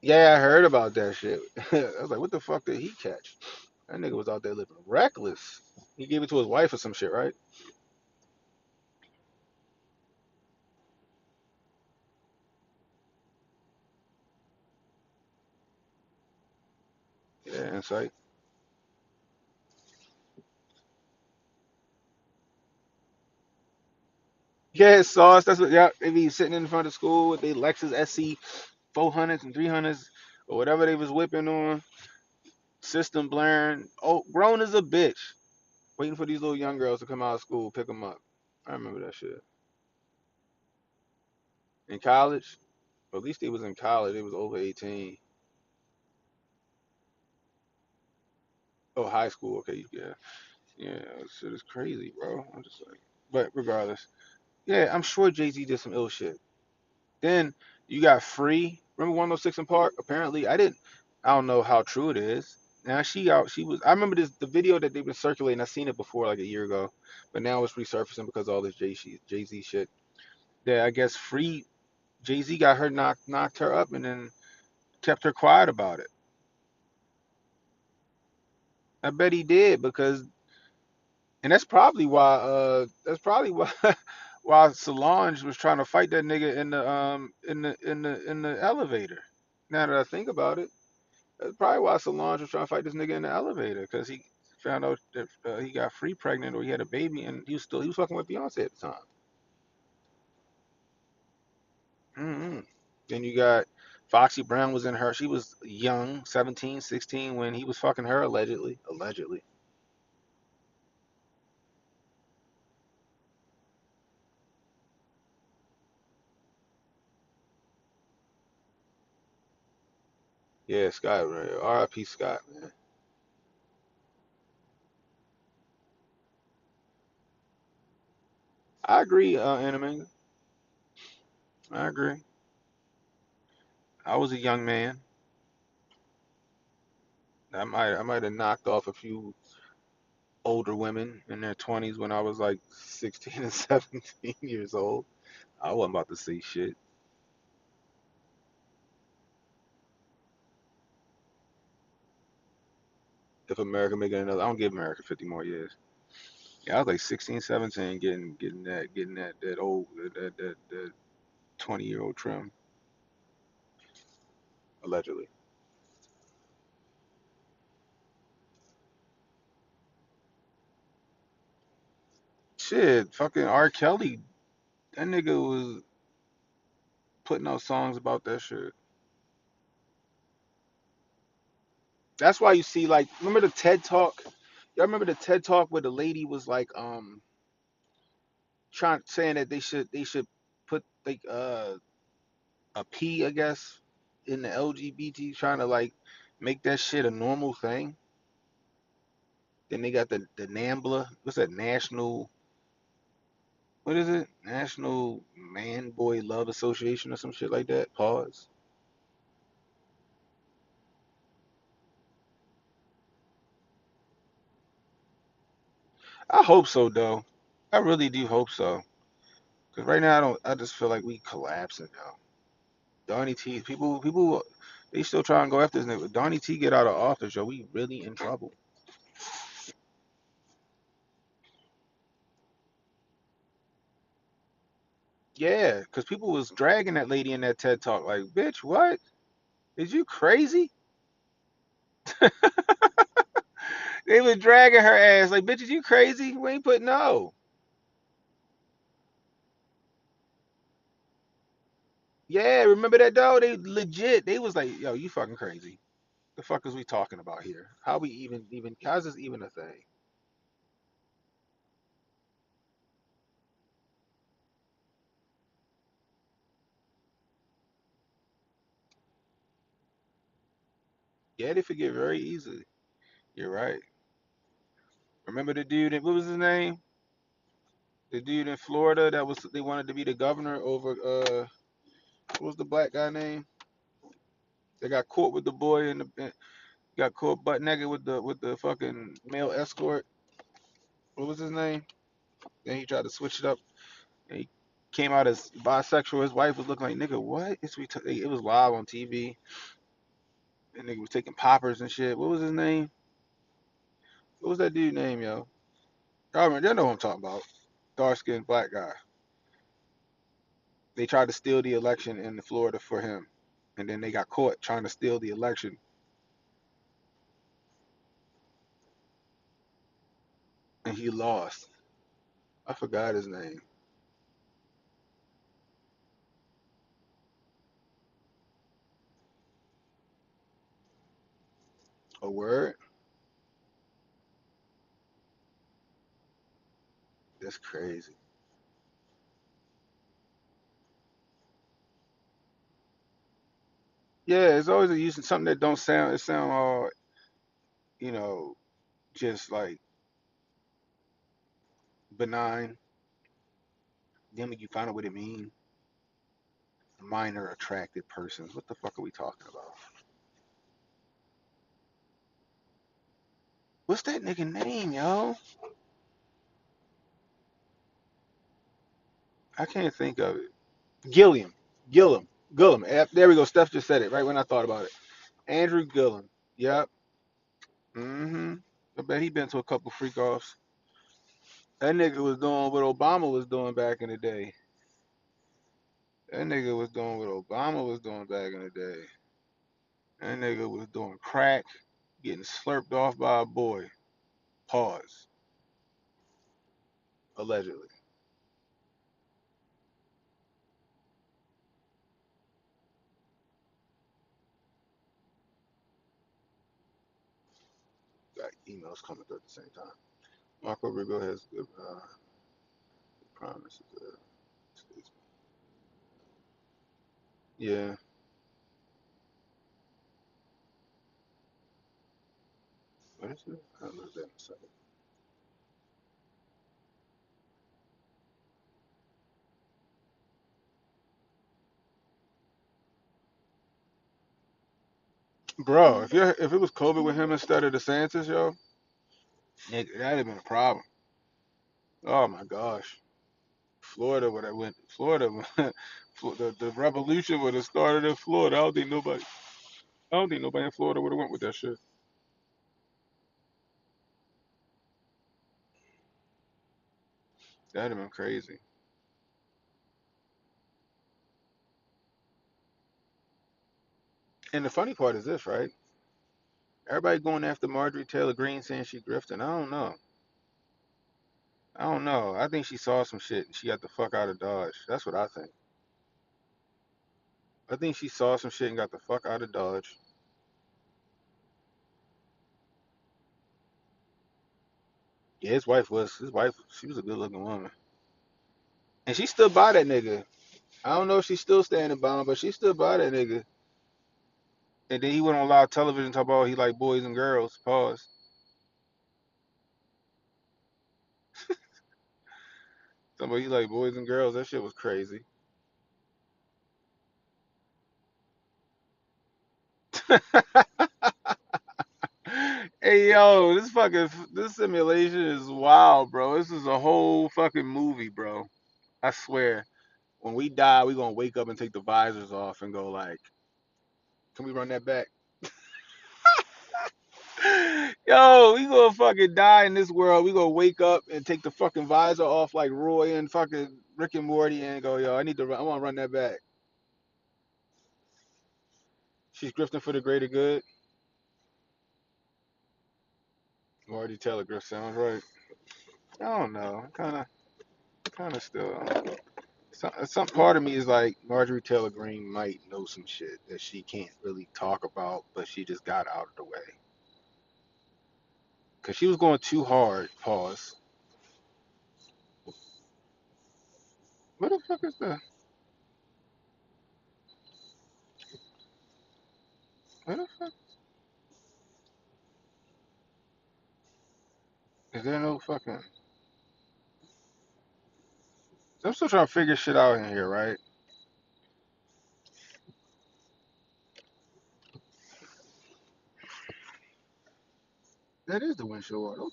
Yeah, I heard about that shit. I was like, what the fuck did he catch? That nigga was out there living reckless. He gave it to his wife or some shit, right? Yeah, insight. Yeah, sauce. That's what. Yeah, they be sitting in front of school with their Lexus SC 400s and 300s or whatever they was whipping on. System blaring. Oh, grown as a bitch, waiting for these little young girls to come out of school, pick them up. I remember that shit. In college, or at least they was in college. They was over 18. Oh, high school. Okay, yeah, yeah. Shit is crazy, bro. I'm just like, but regardless, yeah, I'm sure Jay Z did some ill shit. Then you got Free. Remember 106 in Park? Apparently, I didn't. I don't know how true it is. Now she out. She was. I remember this the video that they've been circulating. I seen it before like a year ago, but now it's resurfacing because of all this Jay Z shit. Yeah, I guess Free Jay Z got her knocked her up and then kept her quiet about it. I bet he did because, and that's probably why why Solange was trying to fight that nigga in the elevator. Now that I think about it. That's probably why Solange was trying to fight this nigga in the elevator because he found out that he got Free pregnant or he had a baby and he was fucking with Beyonce at the time. Mm-hmm. Then you got Foxy Brown was in her. She was young, 17, 16 when he was fucking her allegedly. Allegedly. Yeah, Scott. R.I.P. Scott, man. I agree, Anime. I agree. I was a young man. I might have knocked off a few older women in their 20s when I was like 16 and 17 years old. I wasn't about to say shit. If America making another, I don't give America 50 more years. Yeah, I was like 16, 17, getting that old that 20-year-old trim allegedly. Shit, fucking R. Kelly, that nigga was putting out songs about that shit. That's why you see like, remember the TED Talk? Y'all remember the TED Talk where the lady was like, trying saying that they should put like a P, I guess, in the LGBT, trying to like make that shit a normal thing. Then they got the NAMBLA. What's that? National. What is it? National Man Boy Love Association or some shit like that. Pause. I hope so though. I really do hope so. Cause right now I don't. I just feel like we collapsing now. Donnie T. People. They still try and go after this nigga. Donnie T get out of office, yo. We really in trouble. Yeah, because people was dragging that lady in that TED talk. Like, bitch, what? Is you crazy? They was dragging her ass. Like, bitch, is you crazy? We ain't put no. Yeah, remember that though? They legit. They was like, yo, you fucking crazy. The fuck is we talking about here? How we even? How's this even a thing? Yeah, they forget very easily. You're right. Remember the dude? What was his name? The dude in Florida that was they wanted to be the governor over what was the black guy name? They got caught with the boy and got caught butt naked with the fucking male escort. What was his name? Then he tried to switch it up. And he came out as bisexual. His wife was looking like nigga, what? It was live on TV. And nigga was taking poppers and shit. What was his name? What was that dude name, yo? Y'all remember? Y'all know what I'm talking about. Dark skinned black guy. They tried to steal the election in Florida for him, and then they got caught trying to steal the election, and he lost. I forgot his name. A word? That's crazy. Yeah, it's always a using something that don't sound. It sound all you know, just like benign. Then when you find out what it means, minor attracted persons. What the fuck are we talking about? What's that nigga name, yo? I can't think of it. Gilliam. Gillum. Gillum. There we go. Steph just said it right when I thought about it. Andrew Gillum. Yep. Mm-hmm. I bet he been to a couple freak offs. That nigga was doing what Obama was doing back in the day. That nigga was doing what Obama was doing back in the day. That nigga was doing crack, getting slurped off by a boy. Pause. Allegedly. Got emails coming through at the same time. Marco Rubio has good promises. Yeah. What is it? I'll lose that in a second. Bro, if it was COVID with him instead of DeSantis, yo, nigga, that'd have been a problem. Oh my gosh. Florida would have went Florida the revolution would have started in Florida. I don't think nobody in Florida would have went with that shit. That'd have been crazy. And the funny part is this, right? Everybody going after Marjorie Taylor Greene saying she grifting. I don't know. I don't know. I think she saw some shit and she got the fuck out of Dodge. That's what I think. I think she saw some shit and got the fuck out of Dodge. Yeah, his wife, she was a good looking woman. And she stood by that nigga. I don't know if she's still standing by him, but she stood by that nigga. And then he went on live television talking about he like boys and girls. Pause. Talking about he like boys and girls. That shit was crazy. Hey yo, this simulation is wild, bro. This is a whole fucking movie, bro. I swear. When we die, we gonna wake up and take the visors off and go like, can we run that back? Yo, we gonna fucking die in this world. We gonna wake up and take the fucking visor off like Roy and fucking Rick and Morty and go, yo, I need to run. I want to run that back. She's grifting for the greater good. Marty Taylor Griff sounds right. I don't know. Kind of still. Some part of me is like Marjorie Taylor Greene might know some shit that she can't really talk about, but she just got out of the way because she was going too hard. Pause. What the fuck is the? What the fuck? Is there no fucking? I'm still trying to figure shit out in here, right? That is the windshield wash.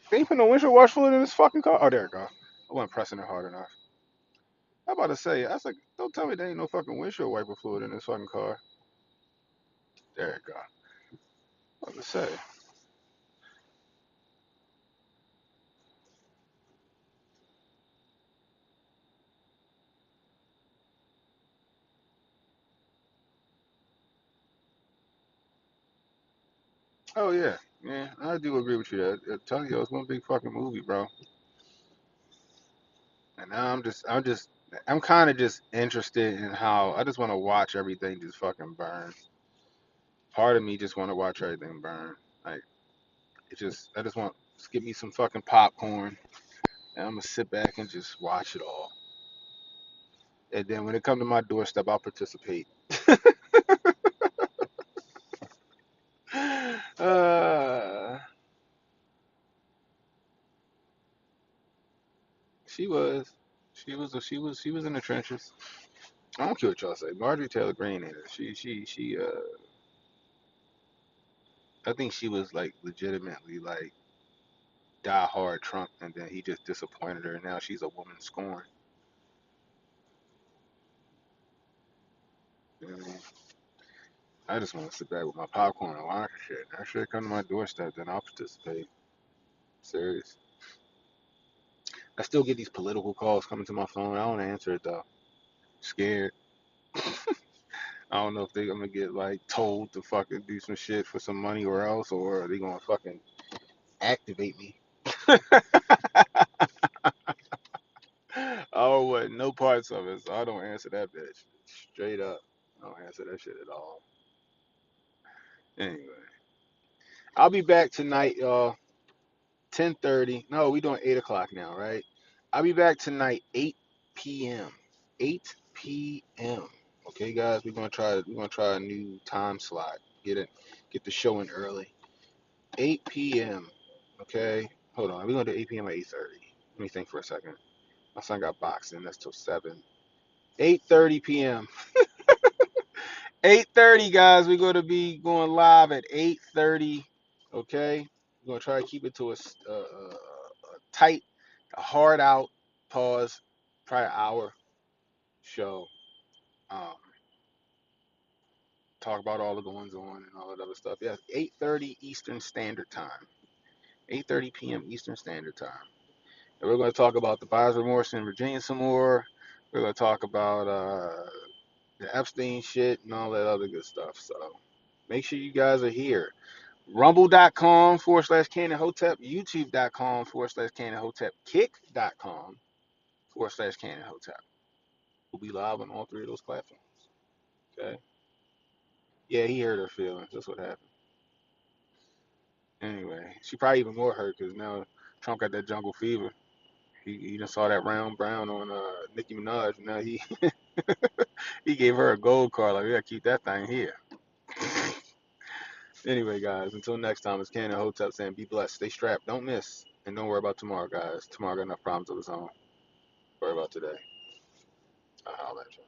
They ain't put no windshield wash fluid in this fucking car. Oh, there it go. I wasn't pressing it hard enough. I'm about to say, I was like, don't tell me there ain't no fucking windshield wiper fluid in this fucking car. There it go. I was about to say, oh yeah, yeah, I do agree with you. I tell you, it's one big fucking movie, bro. And now I'm kind of just interested in how I just want to watch everything just fucking burn. Part of me just want to watch everything burn. Like I just want to get me some fucking popcorn, and I'm gonna sit back and just watch it all. And then when it come to my doorstep, I'll participate. uh, she was, she was in the trenches. I don't care what y'all say. Marjorie Taylor Greene in it. She. I think she was like legitimately like die hard Trump, and then he just disappointed her, and now she's a woman scorned. You know what I mean? I just want to sit back with my popcorn and watch shit. That shit come to my doorstep, then I'll participate. Serious. I still get these political calls coming to my phone. I don't answer it though. Scared. I don't know if they gonna get like told to fucking do some shit for some money or else, or are they gonna fucking activate me? Oh, what? No parts of it, so I don't answer that bitch. Straight up. I don't answer that shit at all. Anyway, I'll be back tonight, y'all. 10:30. No, we doing 8 o'clock now, right? I'll be back tonight, 8 p.m. 8 p.m. Okay, guys, we're gonna try a new time slot. Get the show in early. 8 p.m. Okay, hold on. We're gonna do 8 p.m. or 8:30. Let me think for a second. My son got boxing. That's till 7. 8:30 p.m. 8:30, guys. We're gonna be going live at 8:30. Okay, we're gonna try to keep it to a tight, a hard out pause, probably an hour show. Um, talk about all the goings on and all that other stuff. Yeah, 8:30 Eastern Standard Time. 8:30 p.m. Eastern Standard Time. And we're gonna talk about the buyer's remorse in Virginia some more. We're gonna talk about the Epstein shit and all that other good stuff. So make sure you guys are here. Rumble.com / Cannon Hotep, YouTube.com / Cannon Hotep, Kick.com / Cannon Hotep. We'll be live on all three of those platforms. Okay. Yeah, he hurt her feelings. That's what happened. Anyway, she probably even more hurt because now Trump got that jungle fever. He just saw that round brown on Nicki Minaj. Now he gave her a gold card. Like, we gotta keep that thing here. Anyway, guys, until next time, it's Cannon Hotep saying be blessed, stay strapped, don't miss, and don't worry about tomorrow, guys. Tomorrow got enough problems of its own. Worry about today. I'll holler at you.